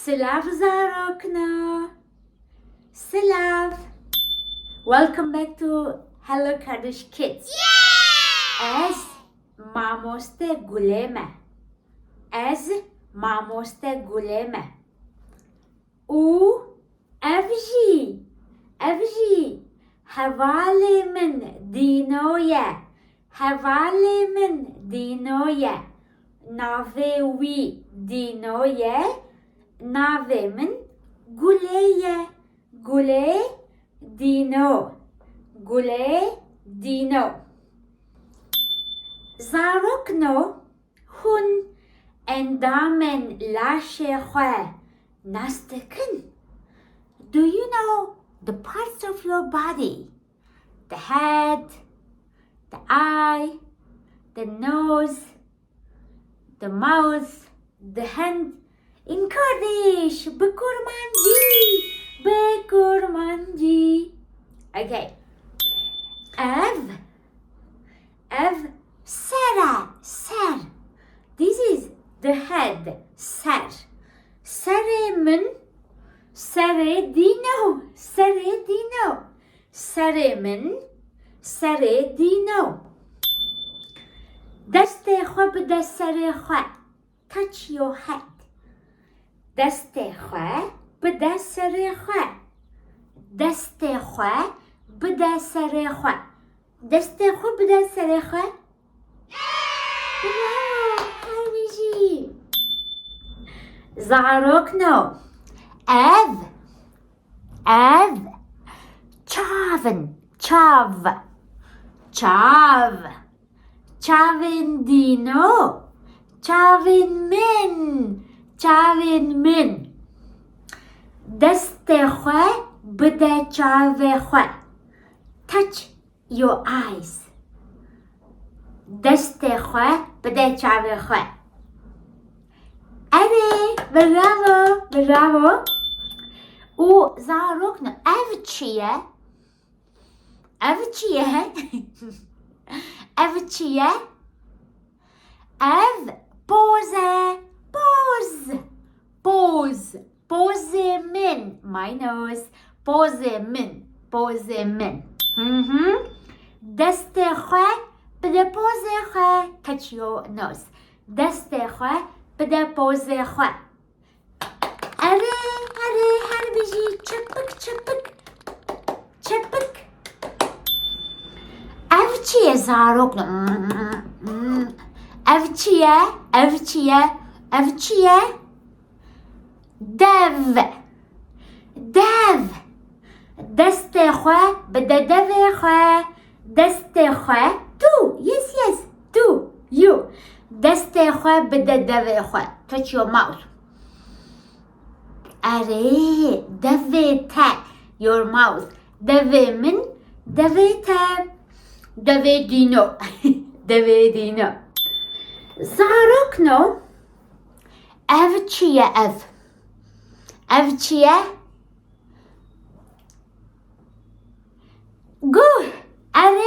Slav Zarokno. Slav. Welcome back to Hello Kurdish Kids. Ez mamoste guleme. Ez mamoste guleme. U evji. Havale min dinoye. Havale min dinoye. Nave wi dinoye. Nave min guleye. Gule dino. Gule dino. Zarokno hun endamen lashe khwe nastekin. Do you know the parts of your body? The head, the eye, the nose, the mouth, the hand. In Kurdish, bekurmanji. Okay. Ev, ser. This is the head, ser. Seremin, seredino. Seremin, seredino. Deste khwe bide sere khwe. Touch your head. Deste khwe bide sere khwe. Deste khwe bide sere khwe. Deste khwe bide sere khwe. Bravo, Harviji. Zarokno. Ev. Chavin dino. Chavin min. Deste khwe bide chave khwe. Touch your eyes. Deste khwe bide chave khwe. Bravo. O zarokno ev chiye. Ev pose min. My nose. Pose min. Deste khwe bide pose khwe. Touch your nose. Deste khwe bide pose khwe. Harviji çıpık. Ev chiye zarokno. Ev chiye. Dev. Deste khwe bide deve khwe. Deste khwe. Tu. Yes. Tu. You. Deste khwe bide deve khwe. Touch your mouth. Devete. Your mouth. Deve min. Devete. Deve dino. Zarokno. Ev chiye. Guh. Ev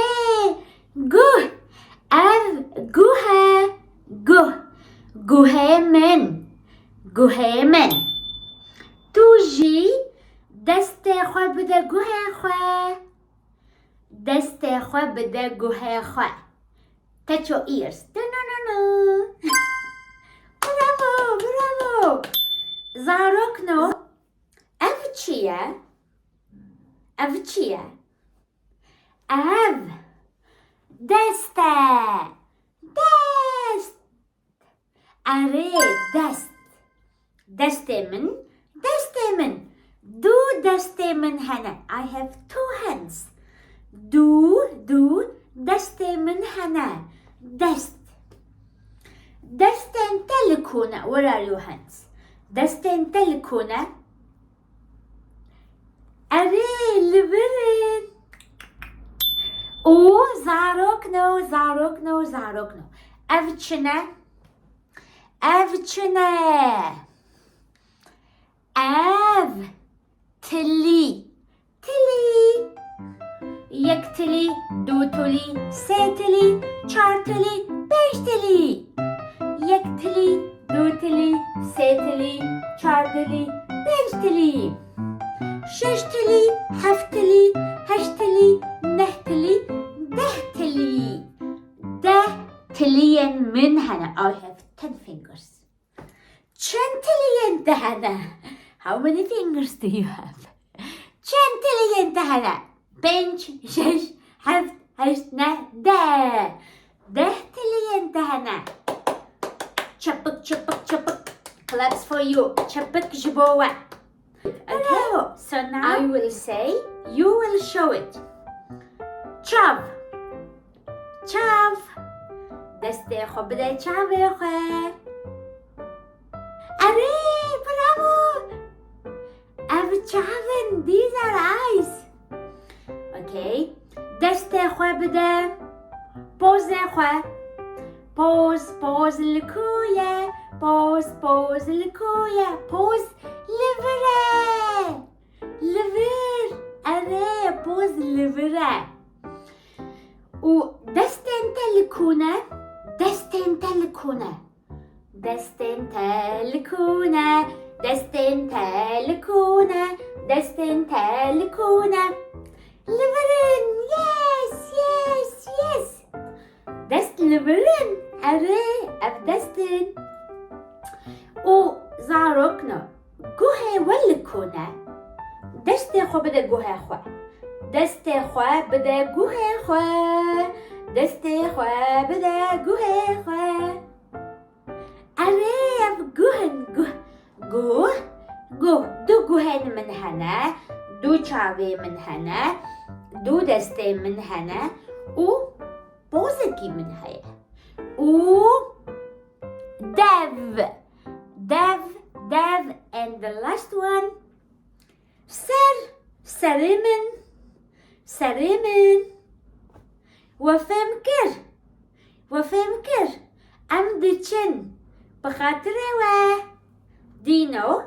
guhemen. Tuji. Deste khwe bide guhe khwe. Deste khwe bide guhe khwe. Touch your ears. No. Bravo. Zarokno. Ev chiye. Deste. Destemin. Do destemin hana. I have 2 hands. Do destemin hana. Desten telikuna. Where are your hands? Desten telikuna. Liverin. O zarokno. Evchine. Ev tili. Yek tili, do tili, se tili, çar tili, 5 tili. Yek tili, do tili, se tili, çar چواردلی پنجتلی ششتلی هفتلی هشتلی نهتلی دهتلی 10 تليون من هنا. I have 10 fingers. 10 تليون هنا. How many fingers do you have? 10 تليون هنا. 5 6 7 8 10 تليون هنا. Çapık çapık çapık. Claps for you. Çapık jibova. Okay. So now I will say, you will show it. Çav. Çav. دسته خو بده چاوه خواه. اره برافو. او چاون. These are eyes. Okay. دسته خو بده پوزه خواه. پوز لکویه. پوز لکویه. پوز لیوره. لیور. اره پوز لیوره. و دستن تلکونه. دستن تلکونه. دستن تلکونه. دستن تلکونه. دستن تلکونه. لیورن. Yes, yes, yes. دست لیورن. اره اف دستن. و زارکنا. گوه ولکونه. دست خو بده گوه خواه. دست خواه بده گوه خواه. دست خواه بده گوه خواه. اره اف گوهن گوه. دو گوهن من هنه. دو چاوه من هنه. دو دسته من هنه. و بوزگی من هنه. و دو. And the last one. سرمن. وفمكر عمد چن بخاطر و دينو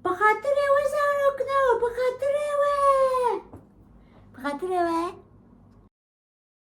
بخاطر و زاركنو بخاطر و